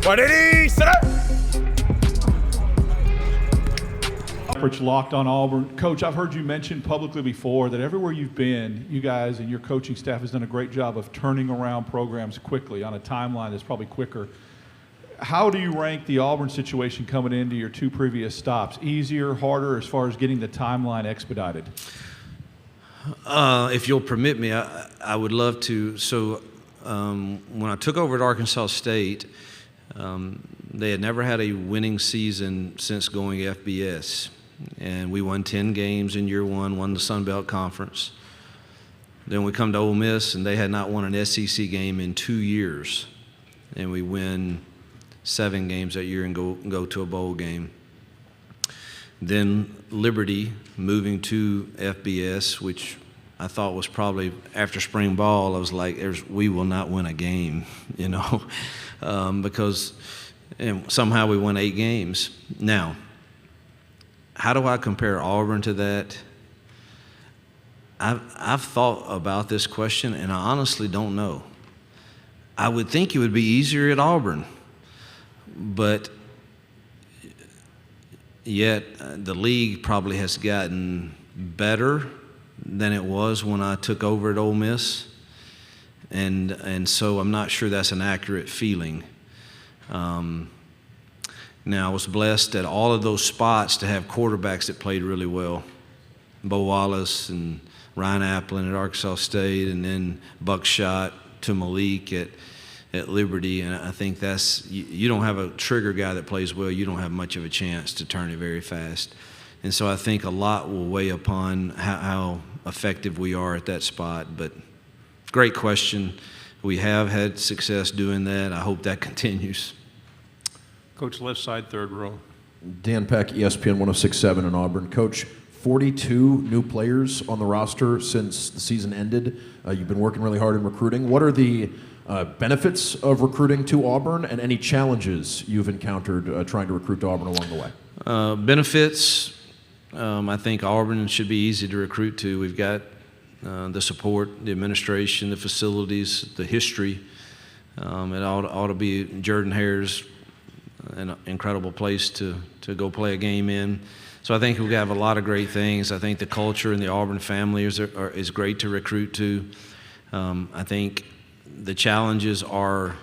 Ready, center. Locked on Auburn. Coach, I've heard you mention publicly before that everywhere you've been, you guys and your coaching staff has done a great job of turning around programs quickly on a timeline that's probably quicker. How do you rank the Auburn situation coming into your two previous stops? Easier, harder, as far as getting the timeline expedited? If you'll permit me, I would love to. So when I took over at Arkansas State, they had never had a winning season since going FBS. And we won 10 games in year one, won the Sun Belt Conference. Then we come to Ole Miss, and they had not won an SEC game in 2 years. And we win 7 games that year and go to a bowl game. Then Liberty moving to FBS, which I thought was probably after spring ball, I was like, we will not win a game, because and somehow we won 8 games. Now, how do I compare Auburn to that? I've thought about this question, and I honestly don't know. I would think it would be easier at Auburn, but yet the league probably has gotten better than it was when I took over at Ole Miss, and so I'm not sure that's an accurate feeling. Now, I was blessed at all of those spots to have quarterbacks that played really well. Bo Wallace and Ryan Applin at Arkansas State, and then Buckshot to Malik at Liberty. And I think you don't have a trigger guy that plays well, you don't have much of a chance to turn it very fast. And so I think a lot will weigh upon how effective we are at that spot. But great question. We have had success doing that. I hope that continues. Coach, left side, third row. Dan Peck, ESPN 106.7 in Auburn. Coach, 42 new players on the roster since the season ended. You've been working really hard in recruiting. What are the benefits of recruiting to Auburn and any challenges you've encountered trying to recruit to Auburn along the way? Benefits, I think Auburn should be easy to recruit to. We've got the support, the administration, the facilities, the history. It ought to be Jordan-Hare's an incredible place to go play a game in. So I think we have a lot of great things. I think the culture in the Auburn family is great to recruit to. I think the challenges are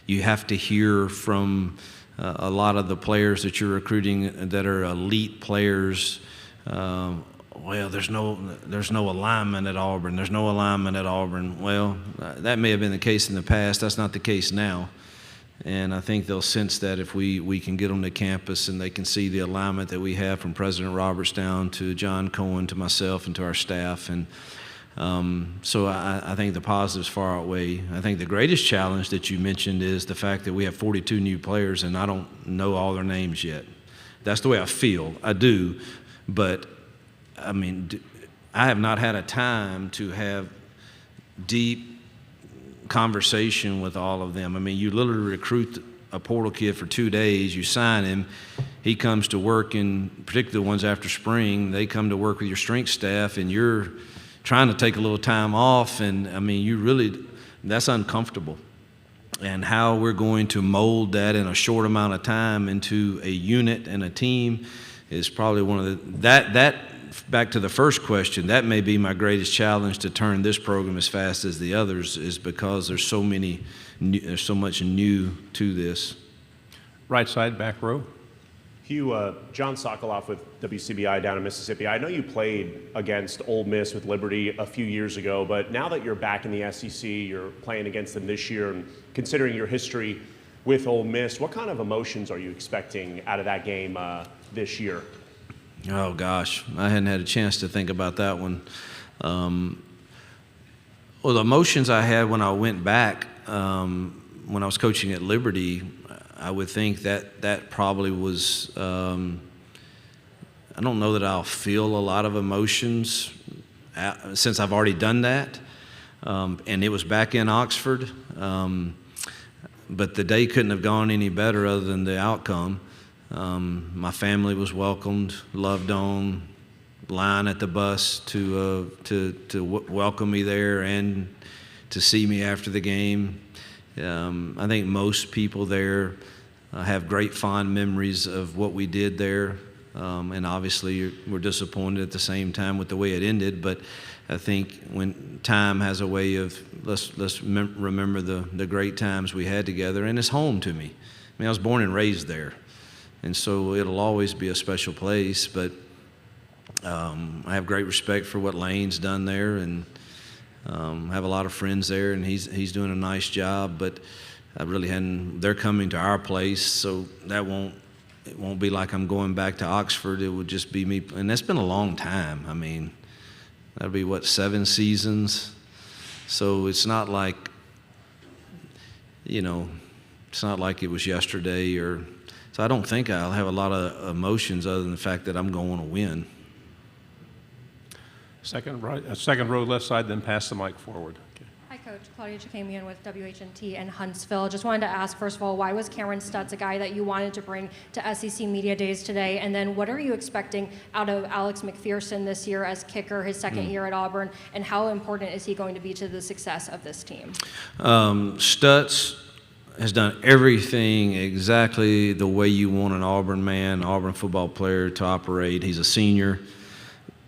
you have to hear from a lot of the players that you're recruiting that are elite players. Well, there's no alignment at Auburn. There's no alignment at Auburn. Well, that may have been the case in the past. That's not the case now. And I think they'll sense that if we can get them to campus and they can see the alignment that we have from President Roberts down to John Cohen to myself and to our staff. And so I think the positives far outweigh. I think the greatest challenge that you mentioned is the fact that we have 42 new players and I don't know all their names yet. That's the way I feel. I do. But, I mean, I have not had a time to have deep conversation with all of them. I mean, you literally recruit a portal kid for 2 days, you sign him, he comes to work, and particularly the ones after spring, they come to work with your strength staff, and you're trying to take a little time off, and I mean, that's uncomfortable. And how we're going to mold that in a short amount of time into a unit and a team is probably one of that back to the first question, that may be my greatest challenge to turn this program as fast as the others, is because there's so much new to this. Right side, back row. Hugh, John Sokoloff with WCBI down in Mississippi. I know you played against Ole Miss with Liberty a few years ago, but now that you're back in the SEC, you're playing against them this year, and considering your history with Ole Miss, what kind of emotions are you expecting out of that game this year? Oh, gosh. I hadn't had a chance to think about that one. Well, the emotions I had when I went back, when I was coaching at Liberty, I would think that probably was, I don't know that I'll feel a lot of emotions since I've already done that. And it was back in Oxford. But the day couldn't have gone any better other than the outcome. My family was welcomed, loved on, line at the bus to welcome me there and to see me after the game. I think most people there have great fond memories of what we did there, and obviously we're disappointed at the same time with the way it ended. But I think when time has a way of let's remember the great times we had together, and it's home to me. I mean, I was born and raised there, and so it'll always be a special place. But I have great respect for what Lane's done there, and I have a lot of friends there, and he's doing a nice job. But I really hadn't. They're coming to our place, so it won't be like I'm going back to Oxford. It would just be me, and that's been a long time. I mean, that'll be 7 seasons. So it's not like, it's not like it was yesterday. So I don't think I'll have a lot of emotions other than the fact that I'm going to win. Second row left side, then pass the mic forward. Okay. Hi, Coach. Claudia Chakamian with WHNT in Huntsville. Just wanted to ask, first of all, why was Cameron Stutz a guy that you wanted to bring to SEC Media Days today? And then what are you expecting out of Alex McPherson this year as kicker, his second year at Auburn? And how important is he going to be to the success of this team? Stutz has done everything exactly the way you want an Auburn football player to operate. He's a senior.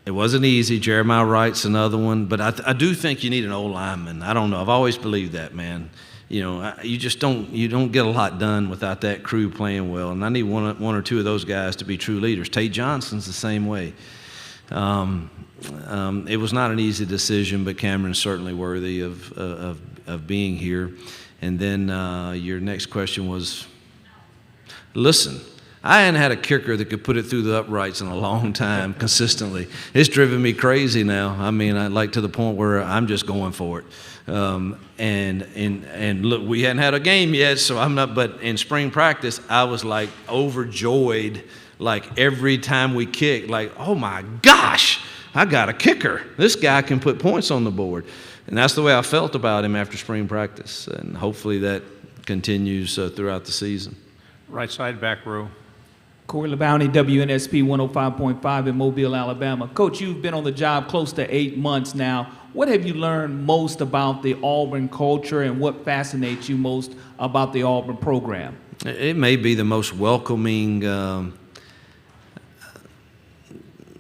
It wasn't easy. Jeremiah Wright's another one, but I do think you need an old lineman. I don't know. I've always believed that, man. You just don't get a lot done without that crew playing well, and I need one or two of those guys to be true leaders. Tate Johnson's the same way. It was not an easy decision, but Cameron's certainly worthy of being here. And then your next question was, listen. I hadn't had a kicker that could put it through the uprights in a long time consistently. It's driven me crazy now. I mean, to the point where I'm just going for it. And look, we hadn't had a game yet, so I'm not. But in spring practice, I was like overjoyed, like every time we kicked, like, oh my gosh, I got a kicker. This guy can put points on the board. And that's the way I felt about him after spring practice, and hopefully that continues throughout the season. Right side, back row. Corey LeBounty, WNSP 105.5 in Mobile, Alabama. Coach, you've been on the job close to 8 months now. What have you learned most about the Auburn culture, and what fascinates you most about the Auburn program? It may be the most welcoming,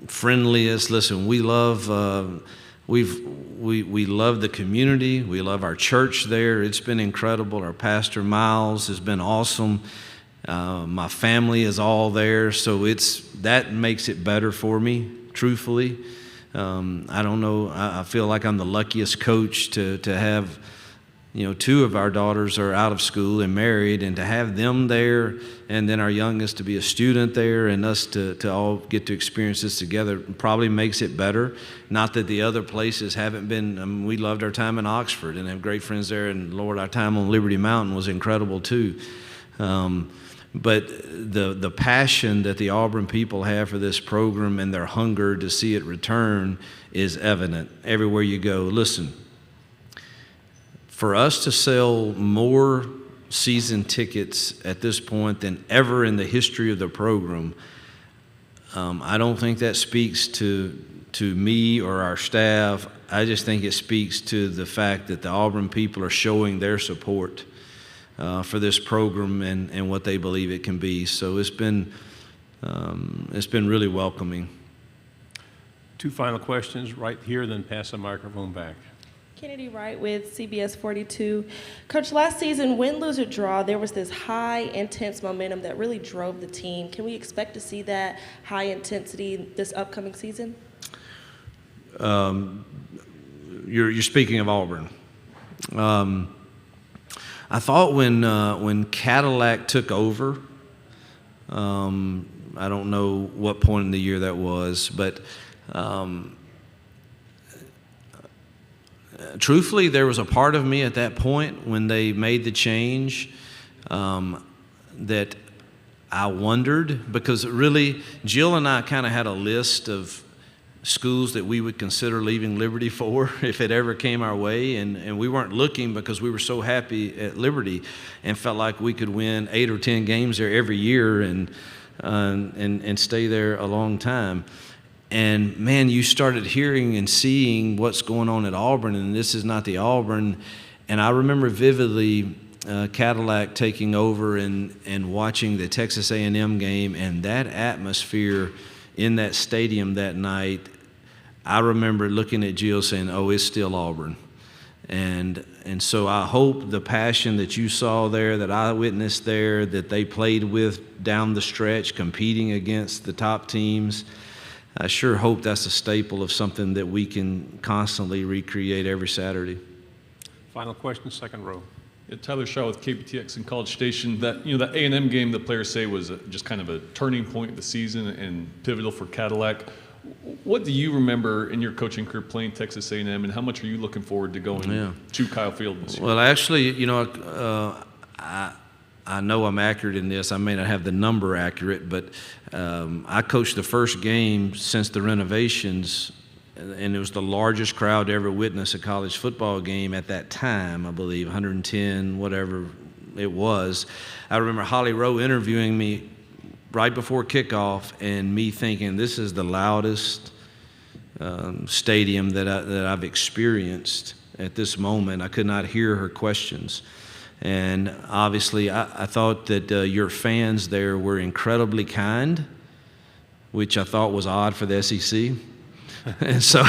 friendliest. Listen, we love we love the community. We love our church there. It's been incredible. Our pastor Miles has been awesome. My family is all there, so that makes it better for me, truthfully. I don't know. I feel like I'm the luckiest coach to have, 2 of our daughters are out of school and married, and to have them there, and then our youngest to be a student there, and us to all get to experience this together probably makes it better. Not that the other places haven't been. We loved our time in Oxford and have great friends there, and Lord, our time on Liberty Mountain was incredible too. But the passion that the Auburn people have for this program and their hunger to see it return is evident everywhere you go. Listen, for us to sell more season tickets at this point than ever in the history of the program, I don't think that speaks to me or our staff. I just think it speaks to the fact that the Auburn people are showing their support for this program and what they believe it can be. So it's been really welcoming. 2 final questions right here, then pass the microphone back. Kennedy Wright with CBS 42. Coach, last season, win, lose, or draw, there was this high, intense momentum that really drove the team. Can we expect to see that high intensity this upcoming season? You're speaking of Auburn. I thought when Cadillac took over, I don't know what point in the year that was, but truthfully, there was a part of me at that point when they made the change that I wondered, because really, Jill and I kind of had a list of schools that we would consider leaving Liberty for if it ever came our way, and we weren't looking because we were so happy at Liberty and felt like we could win 8 or 10 games there every year and stay there a long time. And man, you started hearing and seeing what's going on at Auburn, and this is not the Auburn. And I remember vividly Cadillac taking over and watching the Texas A&M game and that atmosphere in that stadium that night, I remember looking at Jill saying, "Oh, it's still Auburn." And so I hope the passion that you saw there, that I witnessed there, that they played with down the stretch, competing against the top teams, I sure hope that's a staple of something that we can constantly recreate every Saturday. Final question, second row. Yeah, Tyler Shaw with KPTX in College Station. That that A&M game, the players say was just kind of a turning point of the season and pivotal for Cadillac. What do you remember in your coaching career playing Texas A&M, and how much are you looking forward to going to Kyle Field this year? Well, actually, I know I'm accurate in this. I may not have the number accurate, but I coached the first game since the renovations, and it was the largest crowd to ever witness a college football game at that time, I believe, 110, whatever it was. I remember Holly Rowe interviewing me right before kickoff and me thinking, this is the loudest stadium that I've experienced at this moment. I could not hear her questions. And obviously, I thought that your fans there were incredibly kind, which I thought was odd for the SEC. And so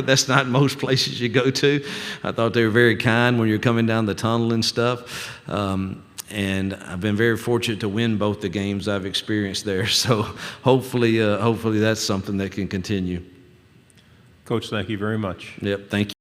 that's not most places you go to. I thought they were very kind when you're coming down the tunnel and stuff. And I've been very fortunate to win both the games I've experienced there. So hopefully that's something that can continue. Coach, thank you very much. Yep, thank you.